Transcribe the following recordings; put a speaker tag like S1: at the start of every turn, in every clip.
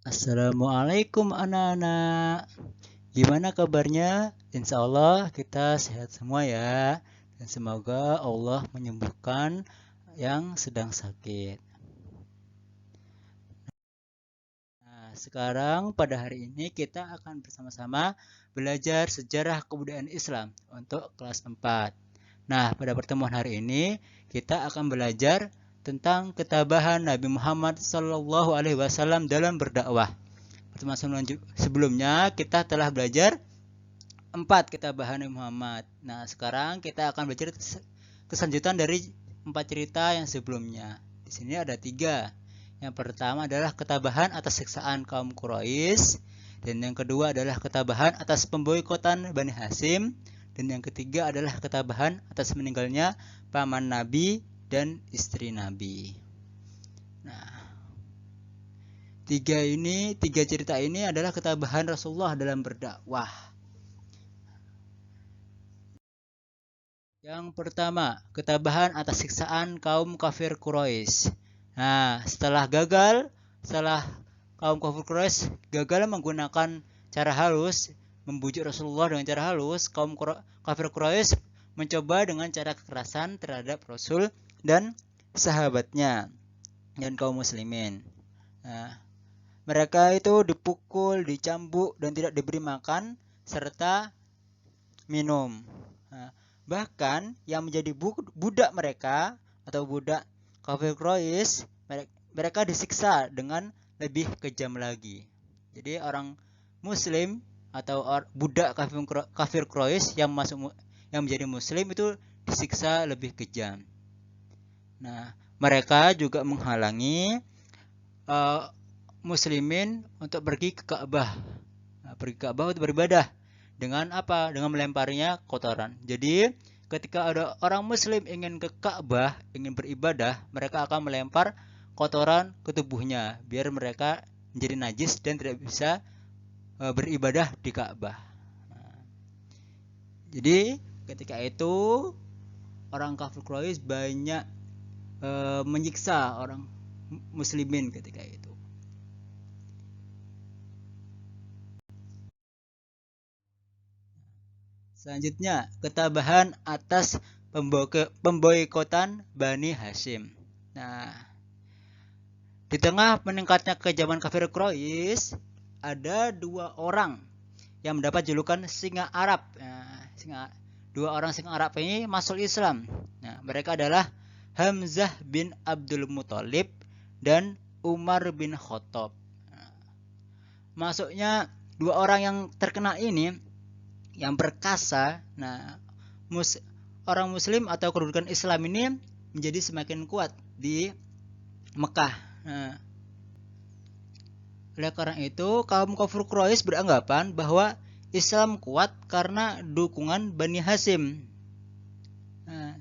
S1: Assalamualaikum anak-anak. Gimana kabarnya? Insya Allah kita sehat semua ya. Dan semoga Allah menyembuhkan yang sedang sakit. Nah, sekarang pada hari ini kita akan bersama-sama belajar sejarah kebudayaan Islam untuk kelas 4. Nah, pada pertemuan hari ini kita akan belajar tentang ketabahan Nabi Muhammad SAW dalam berdakwah. Pertemuan sebelumnya kita telah belajar 4 ketabahan Nabi Muhammad. Nah, sekarang kita akan belajar kelanjutan dari 4 cerita yang sebelumnya. Di sini ada 3. Yang pertama adalah ketabahan atas siksaan kaum Quraisy, dan yang kedua adalah ketabahan atas pemboikotan Bani Hasyim, dan yang ketiga adalah ketabahan atas meninggalnya paman Nabi dan istri Nabi. Nah, tiga cerita ini adalah ketabahan Rasulullah dalam berdakwah. Yang pertama, ketabahan atas siksaan kaum kafir Quraisy. Nah, setelah kaum kafir Quraisy gagal menggunakan cara halus, membujuk Rasulullah dengan cara halus, kaum kafir Quraisy mencoba dengan cara kekerasan terhadap Rasul dan sahabatnya dan kaum muslimin. Nah, mereka itu dipukul, dicambuk, dan tidak diberi makan serta minum. Nah, bahkan yang menjadi budak mereka atau budak kafir Quraisy, mereka disiksa dengan lebih kejam lagi. Jadi orang muslim atau budak kafir Quraisy yang menjadi muslim itu disiksa lebih kejam. Nah, mereka juga menghalangi muslimin untuk pergi ke Ka'bah. Pergi ke Ka'bah untuk beribadah. Dengan apa? Dengan melemparnya kotoran. Jadi ketika ada orang muslim ingin ke Ka'bah, ingin beribadah, mereka akan melempar kotoran ke tubuhnya biar mereka menjadi najis dan tidak bisa beribadah di Ka'bah. Jadi ketika itu orang kafir Quraisy banyak menyiksa orang muslimin ketika itu. Selanjutnya, ketabahan atas pemboikotan Bani Hasyim. Nah, di tengah meningkatnya kejaman kafir Quraisy, ada 2 orang yang mendapat julukan singa Arab. Nah, 2 orang singa Arab ini masuk Islam. Nah, mereka adalah Hamzah bin Abdul Muthalib dan Umar bin Khattab. Nah, masuknya 2 orang yang terkenal ini, yang perkasa. Nah, orang muslim atau kedudukan Islam ini menjadi semakin kuat di Mekah. Nah, oleh karena itu kaum kafir Quraisy beranggapan bahwa Islam kuat karena dukungan Bani Hasyim. Nah,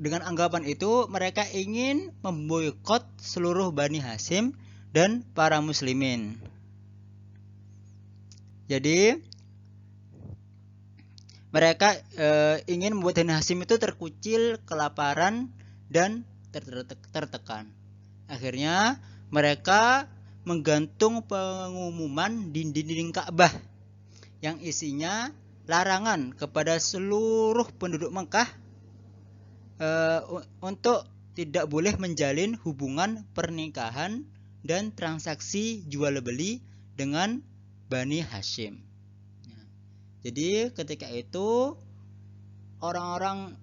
S1: dengan anggapan itu mereka ingin memboikot seluruh Bani Hasyim dan para muslimin. Jadi mereka ingin membuat Bani Hasyim itu terkucil, kelaparan, dan tertekan. Akhirnya mereka menggantung pengumuman di dinding Ka'bah yang isinya larangan kepada seluruh penduduk Mekah untuk tidak boleh menjalin hubungan pernikahan dan transaksi jual beli dengan Bani Hasyim. Jadi ketika itu orang-orang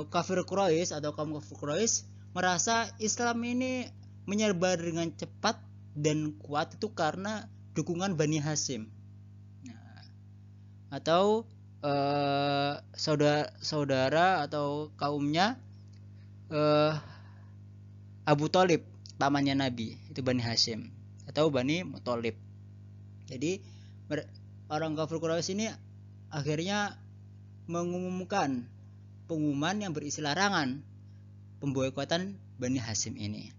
S1: kafir Quraisy atau kaum kafir Quraisy merasa Islam ini menyebar dengan cepat dan kuat itu karena dukungan Bani Hasyim. Nah, atau saudara atau kaumnya Abu Thalib, pamannya Nabi, itu Bani Hasyim atau Bani Muthalib. Jadi orang kafir Quraisy ini akhirnya mengumumkan pengumuman yang berisi larangan pemboikotan Bani Hasyim ini.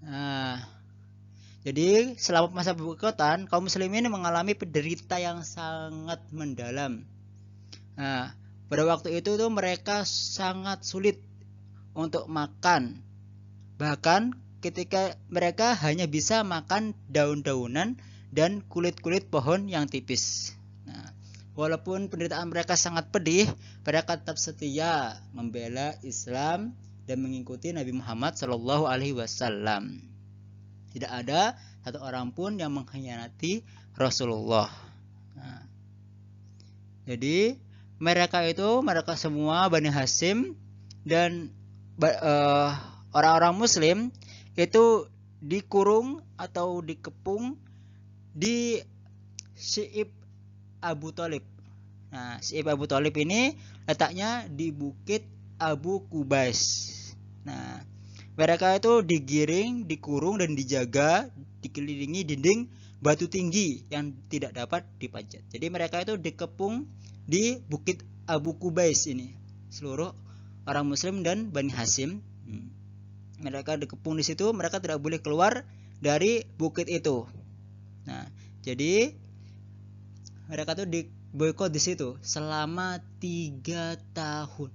S1: Nah, jadi selama masa pemboikotan, kaum muslimin mengalami penderita yang sangat mendalam. Nah, pada waktu itu mereka sangat sulit untuk makan. Bahkan ketika mereka hanya bisa makan daun-daunan dan kulit-kulit pohon yang tipis. Nah, walaupun penderitaan mereka sangat pedih, mereka tetap setia membela Islam dan mengikuti Nabi Muhammad Shallallahu Alaihi Wasallam. Tidak ada satu orang pun yang mengkhianati Rasulullah. Nah, jadi mereka semua Bani Hashim dan orang-orang Muslim itu dikurung atau dikepung di Syi'ib Abu Thalib. Nah, Syi'ib Abu Thalib ini letaknya di Bukit Abu Kubais. Nah, mereka itu digiring, dikurung dan dijaga, dikelilingi dinding batu tinggi yang tidak dapat dipanjat. Jadi mereka itu dikepung di Bukit Abu Kubais ini. Seluruh orang Muslim dan Bani Hashim. Mereka dikepung di situ, mereka tidak boleh keluar dari bukit itu. Nah, jadi mereka tuh diboikot di situ selama 3 tahun.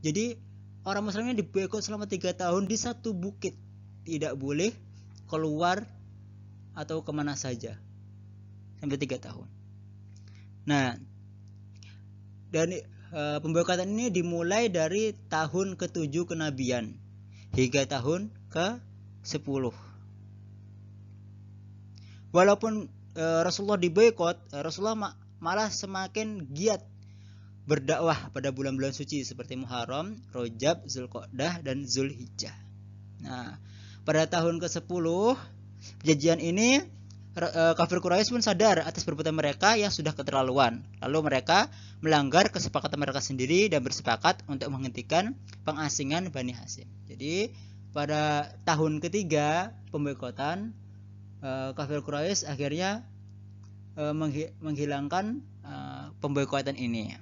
S1: Jadi orang Muslimnya diboikot selama 3 tahun di satu bukit, tidak boleh keluar atau kemana saja sampai 3 tahun. Nah, dan pemboikotan ini dimulai dari tahun ke-7 kenabian hingga tahun ke-10. Walaupun Rasulullah diboikot, Rasulullah malah semakin giat berdakwah pada bulan-bulan suci seperti Muharram, Rajab, Zulqa'dah dan Zulhijjah. Nah, pada tahun ke-10 perjanjian ini kafir Quraisy pun sadar atas perbuatan mereka yang sudah keterlaluan. Lalu mereka melanggar kesepakatan mereka sendiri dan bersepakat untuk menghentikan pengasingan Bani Hashim. Jadi pada tahun ketiga pemboikotan, kafir Quraisy akhirnya menghilangkan pemboikotan ini.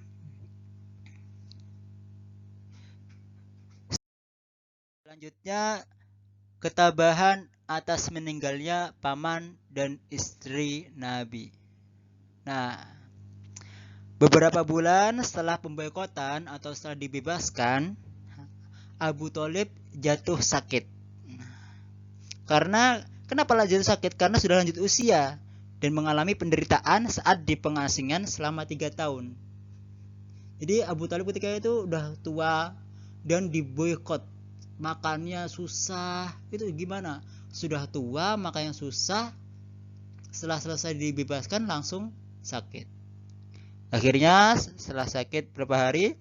S1: Selanjutnya, ketabahan atas meninggalnya paman dan istri Nabi. Nah, beberapa bulan setelah pemboikotan atau setelah dibebaskan, Abu Thalib jatuh sakit. Kenapa jatuh sakit? Karena sudah lanjut usia dan mengalami penderitaan saat di pengasingan selama 3 tahun. Jadi Abu Thalib ketika itu udah tua dan diboikot. Makannya susah. Itu gimana? Sudah tua, makannya susah. Setelah selesai dibebaskan langsung sakit. Akhirnya setelah sakit beberapa hari,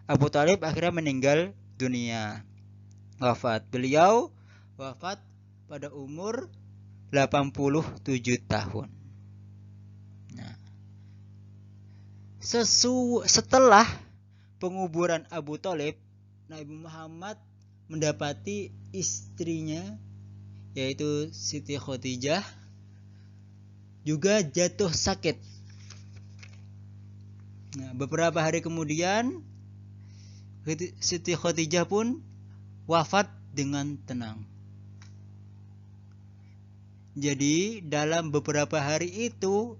S1: Abu Thalib akhirnya meninggal dunia. Wafat. Beliau wafat pada umur 87 tahun. Nah, setelah penguburan Abu Thalib, Nabi Muhammad mendapati istrinya yaitu Siti Khadijah juga jatuh sakit. Nah, beberapa hari kemudian Siti Khadijah pun wafat dengan tenang. Jadi dalam beberapa hari itu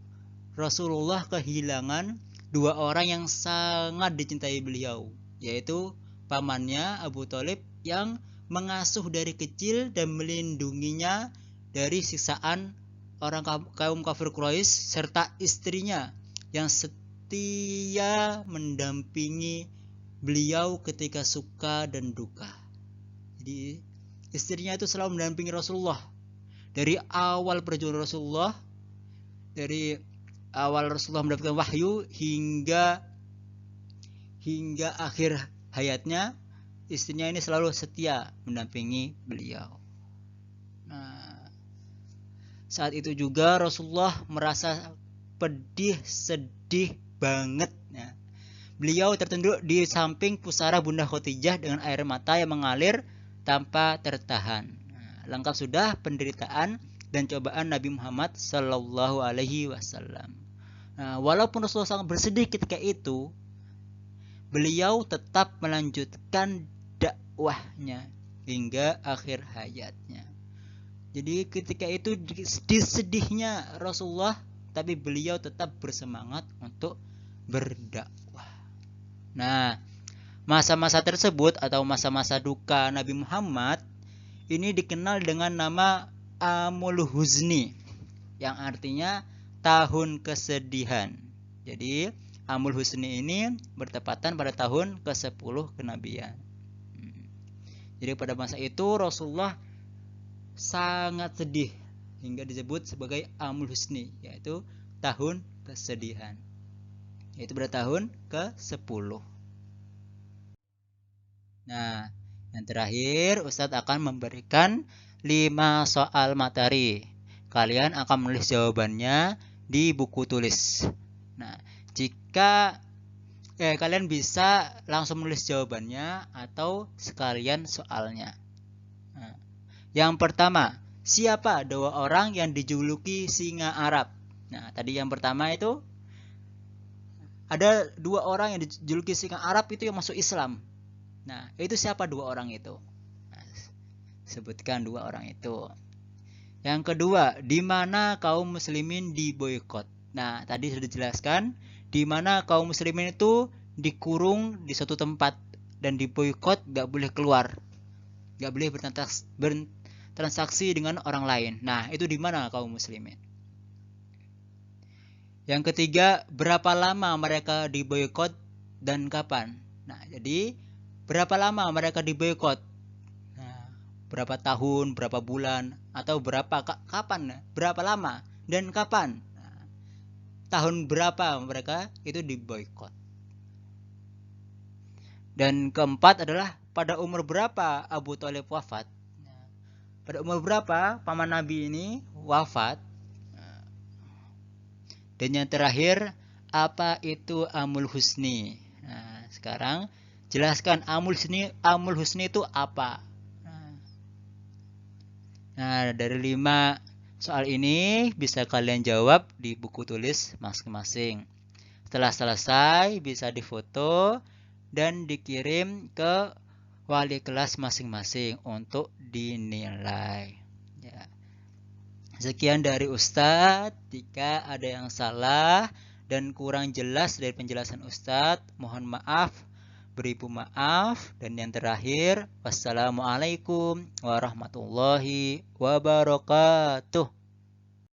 S1: Rasulullah kehilangan 2 orang yang sangat dicintai beliau, yaitu pamannya Abu Thalib yang mengasuh dari kecil dan melindunginya dari siksaan orang kaum kafir Quraisy, serta istrinya yang setia mendampingi beliau ketika suka dan duka. Jadi istrinya itu selalu mendampingi Rasulullah dari awal perjuangan Rasulullah, dari awal Rasulullah mendapatkan wahyu hingga akhir hayatnya. Istrinya ini selalu setia mendampingi beliau. Nah, saat itu juga Rasulullah merasa sedih banget. Ya. Beliau tertunduk di samping pusara Bunda Khadijah dengan air mata yang mengalir tanpa tertahan. Nah, lengkap sudah penderitaan dan cobaan Nabi Muhammad Sallallahu Alaihi Wasallam. Nah, walaupun Rasulullah sangat bersedih ketika itu, beliau tetap melanjutkan dakwahnya hingga akhir hayatnya. Jadi ketika itu sedih-sedihnya Rasulullah, tapi beliau tetap bersemangat untuk berdakwah. Nah, masa-masa tersebut atau masa-masa duka Nabi Muhammad ini dikenal dengan nama Amul Huzni, yang artinya tahun kesedihan. Jadi Amul Huzni ini bertepatan pada tahun ke-10 kenabian. Jadi pada masa itu Rasulullah sangat sedih hingga disebut sebagai Amul Huzni, yaitu tahun kesedihan. Yaitu pada tahun ke-10. Nah, yang terakhir Ustadz akan memberikan 5 soal materi. Kalian akan menulis jawabannya di buku tulis. Nah, jika kalian bisa langsung menulis jawabannya atau sekalian soalnya. Nah, yang pertama, siapa 2 orang yang dijuluki singa Arab? Nah, tadi yang pertama itu ada 2 orang yang dijuluki singa Arab itu yang masuk Islam. Nah, itu siapa 2 orang itu? Nah, sebutkan 2 orang itu. Yang kedua, di mana kaum muslimin diboikot? Nah, tadi sudah dijelaskan di mana kaum muslimin itu dikurung di suatu tempat dan diboikot, gak boleh keluar, gak boleh bertransaksi dengan orang lain. Nah, itu di mana kaum muslimin? Yang ketiga, berapa lama mereka diboikot dan kapan? Nah, jadi berapa lama mereka diboikot? Nah, berapa tahun, berapa bulan, atau kapan? Berapa lama dan kapan? Nah, tahun berapa mereka itu diboikot? Dan keempat adalah pada umur berapa Abu Thalib wafat? Nah, pada umur berapa paman Nabi ini wafat? Dan yang terakhir, apa itu Amul Husni? Nah, sekarang jelaskan Amul Husni itu apa? Nah, dari 5 soal ini bisa kalian jawab di buku tulis masing-masing. Setelah selesai, bisa difoto dan dikirim ke wali kelas masing-masing untuk dinilai. Ya. Sekian dari Ustadz. Jika ada yang salah dan kurang jelas dari penjelasan Ustadz, mohon maaf, beribu maaf. Dan yang terakhir, wassalamualaikum warahmatullahi wabarakatuh.